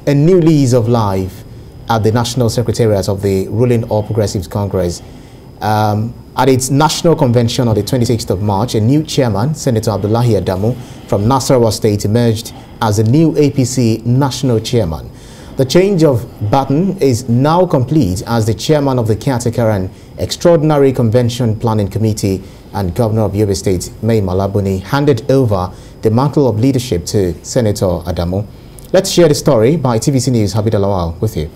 A new lease of life at the National Secretariat of the ruling All Progressives Congress. At its National Convention on the 26th of March, a new chairman, Senator Abdullahi Adamu from Nasarawa State, emerged as the new APC National Chairman. The change of baton is now complete as the chairman of the Caretaker and Extraordinary Convention Planning Committee and Governor of Yobe State, Mai Mala Buni, handed over the mantle of leadership to Senator Adamu. Let's share the story by TVC News' Habib Alawal with you.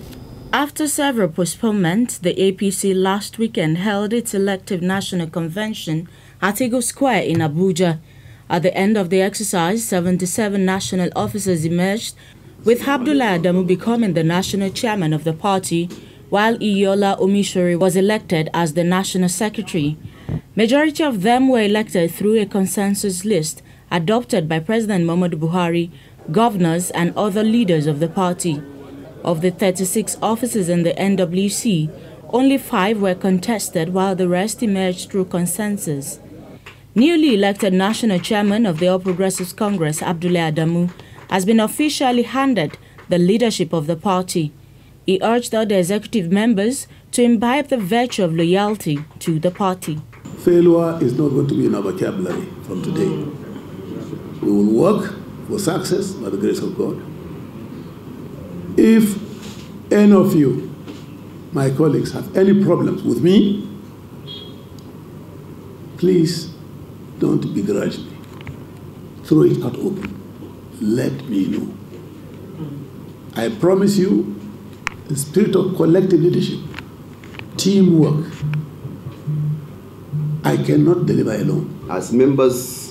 After several postponements, the APC last weekend held its elective national convention at Eagle Square in Abuja. At the end of the exercise, 77 national officers emerged, with Abdullahi Adamu becoming the national chairman of the party, while Iyola Omishori was elected as the national secretary. Majority of them were elected through a consensus list adopted by President Muhammadu Buhari, governors and other leaders of the party. Of the 36 offices in the NWC, only 5 were contested, while the rest emerged through consensus. Newly elected national chairman of the All Progressives Congress, Abdullahi Adamu, has been officially handed the leadership of the party. He urged other executive members to imbibe the virtue of loyalty to the party. Failure is not going to be in our vocabulary from today. We will work for success by the grace of God. If any of you, my colleagues, have any problems with me, please don't begrudge me. Throw it out open. Let me know. I promise you, the spirit of collective leadership, teamwork, I cannot deliver alone. As members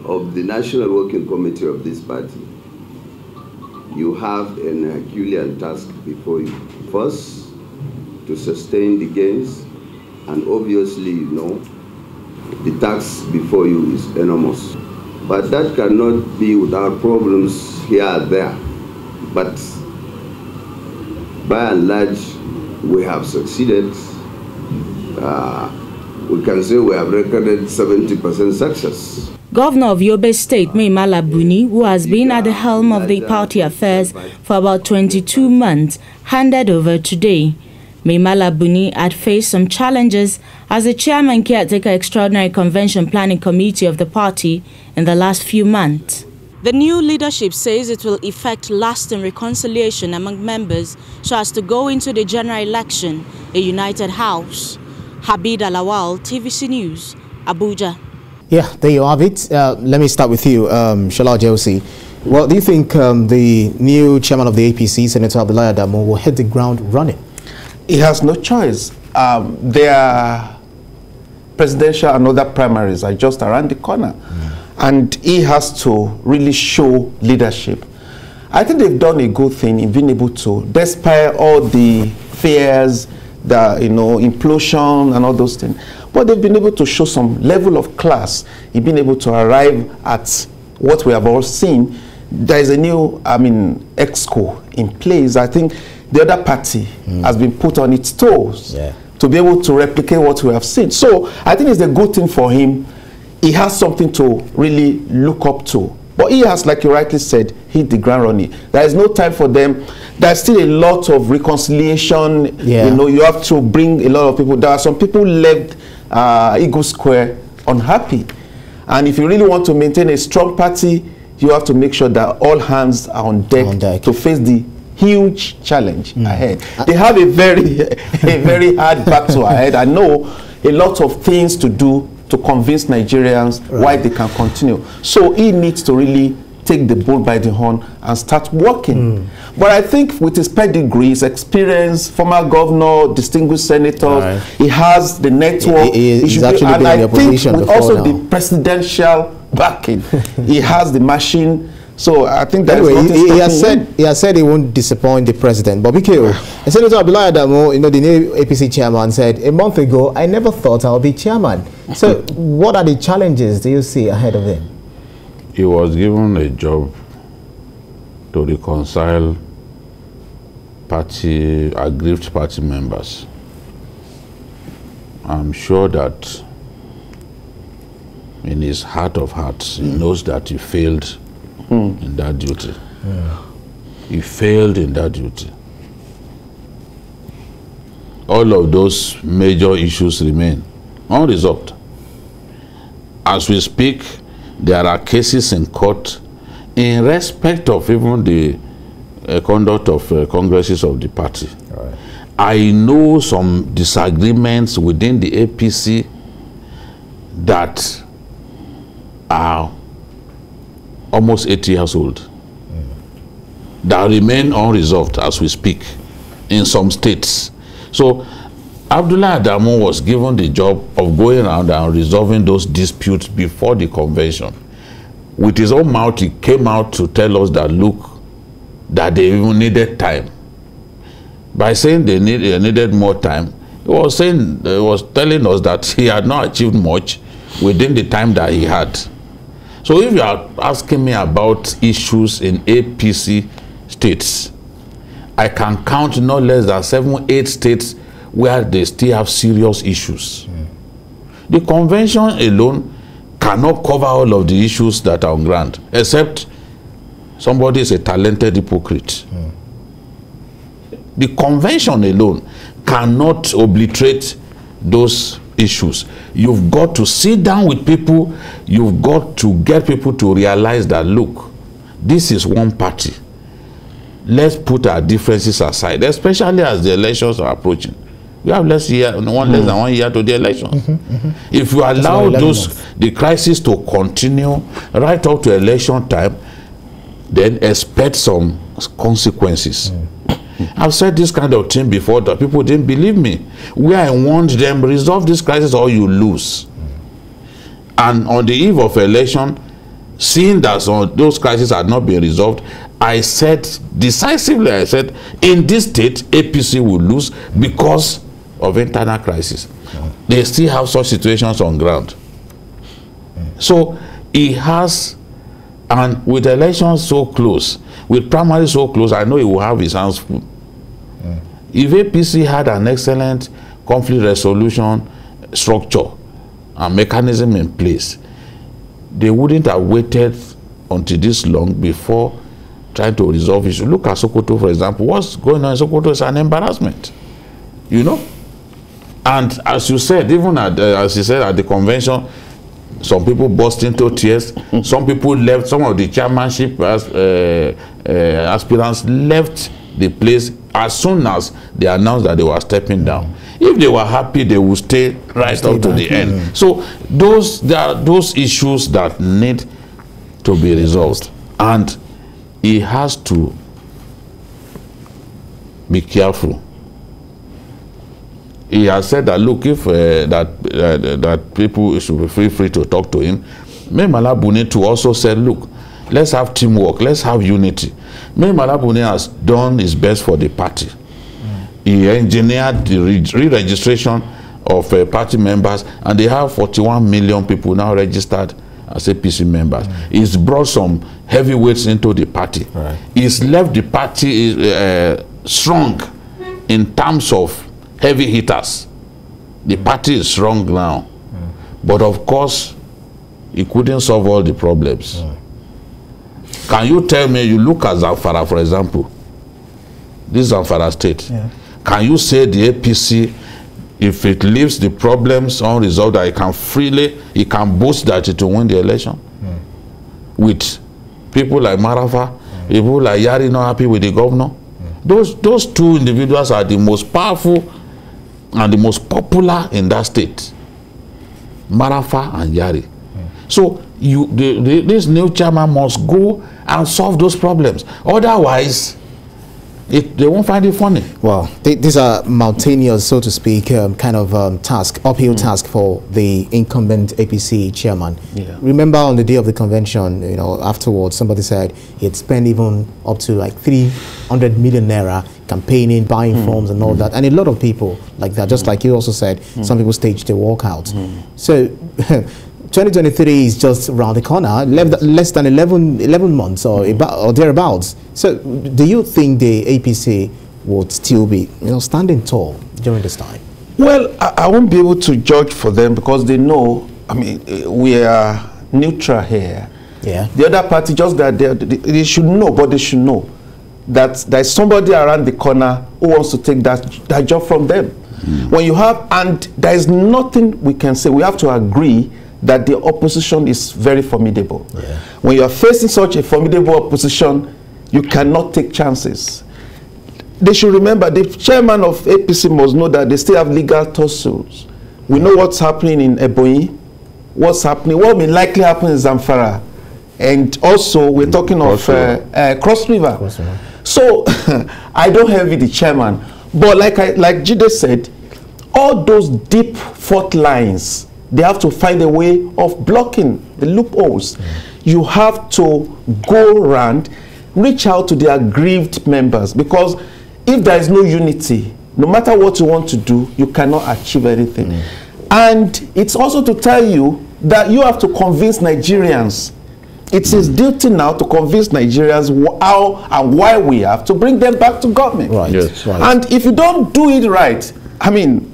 of the National Working Committee of this party, you have an Herculean task before you. First, to sustain the gains, and obviously, you know, the task before you is enormous. But that cannot be without problems here and there. But by and large, we have succeeded. We can say we have recorded 70% success. Governor of Yobe State, Mai Mala Buni, who has been at the helm of the party affairs for about 22 months, handed over today. Mai Mala Buni had faced some challenges as the chairman Caretaker Extraordinary Convention Planning Committee of the party in the last few months. The new leadership says it will effect lasting reconciliation among members so as to go into the general election, a united house. Habib Alawal, TVC News, Abuja. Yeah, there you have it. Let me start with you, Shala Jelsi. Well, do you think the new chairman of the APC, Senator Abdullahi Adamu, will hit the ground running? He has no choice. Their presidential and other primaries are just around the corner. And he has to really show leadership. I think they've done a good thing in being able to, despite all the fears, the implosion and all those things, but they've been able to show some level of class in being able to arrive at what we have all seen. There is a new, exco in place. I think the other party has been put on its toes to be able to replicate what we have seen. So I think it's a good thing for him. He has something to really look up to. But he has, like you rightly said, hit the ground running. There is no time for them. There's still a lot of reconciliation. You have to bring a lot of people. There are some people left Eagle Square unhappy. And if you really want to maintain a strong party, you have to make sure that all hands are on deck to face the huge challenge ahead. They have a very hard battle ahead. I know a lot of things to do to convince Nigerians why they can continue. So he needs to really take the bull by the horn and start working. But I think with his pedigree, his experience, former governor, distinguished senator, he has the network. He's actually been in the opposition with also the presidential backing. He has the machine. So I think that he has said he won't disappoint the president. But Senator Abdullahi Adamu, the new APC chairman, said a month ago, I never thought I'll be chairman. So what are the challenges do you see ahead of him? He was given a job to reconcile aggrieved party members. I'm sure that in his heart of hearts, he knows that he failed in that duty. he failed in that duty. All of those major issues remain unresolved. As we speak, there are cases in court in respect of even the conduct of congresses of the party. Right. I know some disagreements within the APC that are almost 80 years old, that remain unresolved as we speak in some states. So Abdullahi Adamu was given the job of going around and resolving those disputes before the convention. With his own mouth, he came out to tell us that, look, that they even needed time. By saying they needed more time, he was telling us that he had not achieved much within the time that he had. So if you are asking me about issues in APC states, I can count no less than 7-8 states where they still have serious issues. The convention alone cannot cover all of the issues that are on ground, except somebody is a talented hypocrite. The convention alone cannot obliterate those issues. You've got to sit down with people. You've got to get people to realize that, look, this is one party. Let's put our differences aside, especially as the elections are approaching. We have less than 1 year to the elections. If you allow the crisis to continue right up to election time, then expect some consequences. I've said this kind of thing before that people didn't believe me. Where I warned them, resolve this crisis or you lose. And on the eve of election, seeing that those crises had not been resolved, I said decisively, I said, in this state, APC will lose because of internal crisis. They still have such situations on ground. So he has, and with elections so close, with primaries so close, I know he will have his hands full. If APC had an excellent conflict resolution structure and mechanism in place, they wouldn't have waited until this long before trying to resolve issues. Look at Sokoto, for example. What's going on in Sokoto is an embarrassment, you know. And as you said, even as you said at the convention, some people burst into tears. Some people left. Some of the chairmanship aspirants left the place as soon as they announced that they were stepping down. If they were happy, they would stay right up to the end. So there are those issues that need to be resolved, and he has to be careful. He has said that, look, if that people should be free to talk to him. Mai Mala Buni too also said, look, let's have teamwork, let's have unity. Mai Mala Buni has done his best for the party. He engineered the re-registration of party members, and they have 41 million people now registered as APC members. He's brought some heavyweights into the party. He's left the party strong in terms of heavy hitters. The party is strong now. But of course, he couldn't solve all the problems. Can you tell me, you look at Zamfara, for example, this Zamfara state, can you say the APC, if it leaves the problems unresolved, that it can boast that it will win the election? With people like Marafa, people like Yari not happy with the governor? Those two individuals are the most powerful and the most popular in that state, Marafa and Yari. So this new chairman must go and solve those problems. Otherwise, they won't find it funny. Well, these are mountainous, so to speak, kind of uphill task for the incumbent APC chairman. Remember on the day of the convention, you know, afterwards, somebody said he had spent even up to like 300 million naira campaigning, buying forms and all that. And a lot of people like that, just like you also said, some people staged a walkout. So 2023 is just around the corner, less than 11 months or thereabouts. So do you think the APC would still be, you know, standing tall during this time? Well, I won't be able to judge for them because they know, I mean, we are neutral here. The other party, just that they should know, but they should know that there's somebody around the corner who wants to take that job from them. When you have, and there is nothing we can say, we have to agree that the opposition is very formidable. Yeah. When you are facing such a formidable opposition, you cannot take chances. They should remember, the chairman of APC must know that they still have legal tussles. We know what's happening in Ebonyi, what will likely happen in Zamfara, and also we're talking of Cross River. So I don't envy the chairman, but like Jide said, all those deep fault lines, they have to find a way of blocking the loopholes. You have to go around, reach out to the aggrieved members, because if there is no unity, no matter what you want to do, you cannot achieve anything. And it's also to tell you that you have to convince Nigerians. It's his duty now to convince Nigerians how and why we have to bring them back to government. Right. Yes, right. And if you don't do it right, I mean,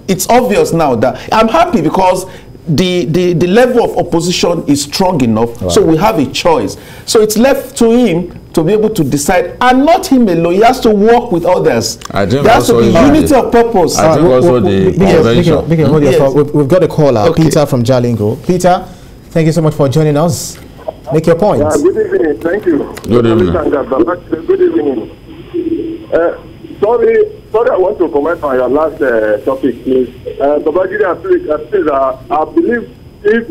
it's obvious now that I'm happy because the level of opposition is strong enough, right. So we have a choice. So it's left to him to be able to decide, and not him alone. He has to work with others. I think there has to be unity of purpose. I think also we've got a caller, okay. Peter from Jalingo. Peter, thank you so much for joining us. Make your point. Good evening. Thank you. Good evening. Good evening. Sorry, I want to comment on your last topic, please. Please, I believe if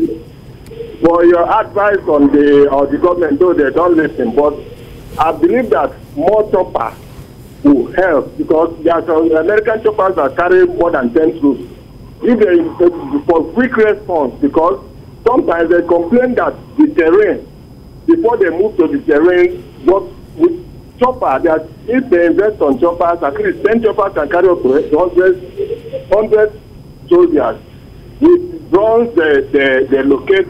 for your advice on the government, though they don't listen, but I believe that more choppers will help, because there are some American choppers that carry more than 10 troops. If they for quick response, because sometimes they complain that the terrain, before they move to the terrain, but with chopper, that if they invest on choppers, at least 10 choppers can carry up to 100 soldiers. With drones, they locate.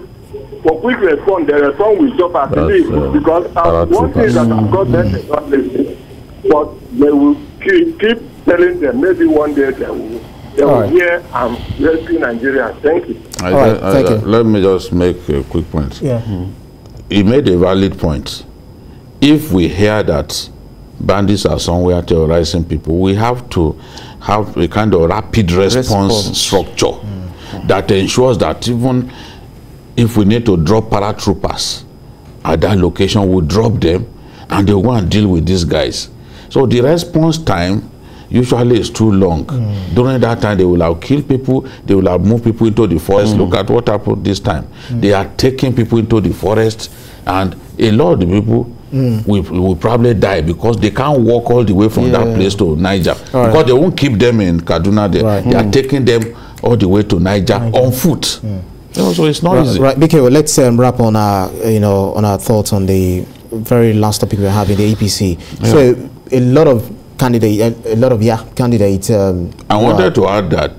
For quick response, they respond with choppers. Because one thing that I've got them is not listening, but they will keep telling them, maybe one day they will hear and rescue Nigeria. Thank you. Thank you. Let me just make a quick point. Yeah. He made a valid point. If we hear that bandits are somewhere terrorizing people, we have to have a kind of rapid response structure that ensures that even if we need to drop paratroopers at that location, we'll drop them and they'll go and deal with these guys. So the response time usually is too long. During that time, they will have killed people, they will have moved people into the forest. Look at what happened this time. They are taking people into the forest, and a lot of the people will probably die because they can't walk all the way from that place to Niger. Because they won't keep them in Kaduna there. They are taking them all the way to Niger on foot. So it's not easy. Right, BK, well, let's wrap on our, on our thoughts on the very last topic we're having, the APC. So a lot of candidates. I wanted to add that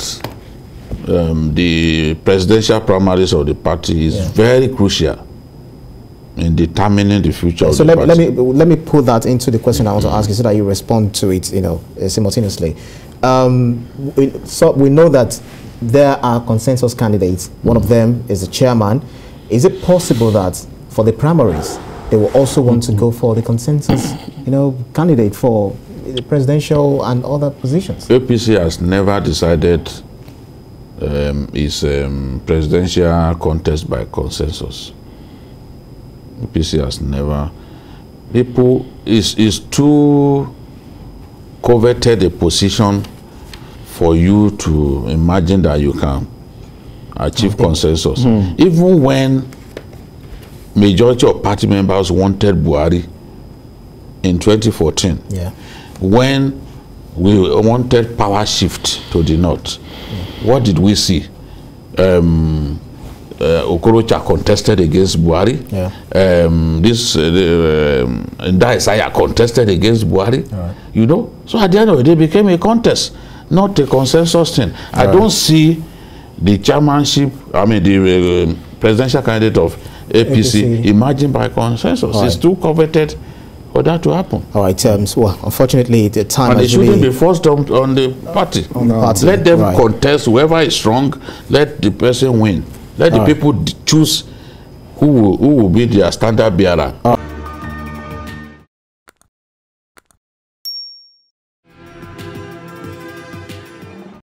the presidential primaries of the party is very crucial in determining the future of the party. Let me put that into the question I want to ask you so that you respond to it, simultaneously. So we know that there are consensus candidates. One of them is the chairman. Is it possible that for the primaries they will also want to go for the consensus, candidate for the presidential and other positions? APC has never decided its presidential contest by consensus. APC has never. People is too coveted a position for you to imagine that you can achieve consensus. Even when majority of party members wanted Buhari in 2014, when we wanted power shift to the north, what did we see? Okorocha contested against Buhari. Ndaisaya contested against Buhari. So at the end of the day, it became a contest, not a consensus thing. I don't see the chairmanship, the presidential candidate of APC emerging by consensus. It's too coveted for that to happen. All right, well, unfortunately, the time and they shouldn't be forced on the party. Let them contest. Whoever is strong, let the person win. Let the people choose who will be their standard bearer.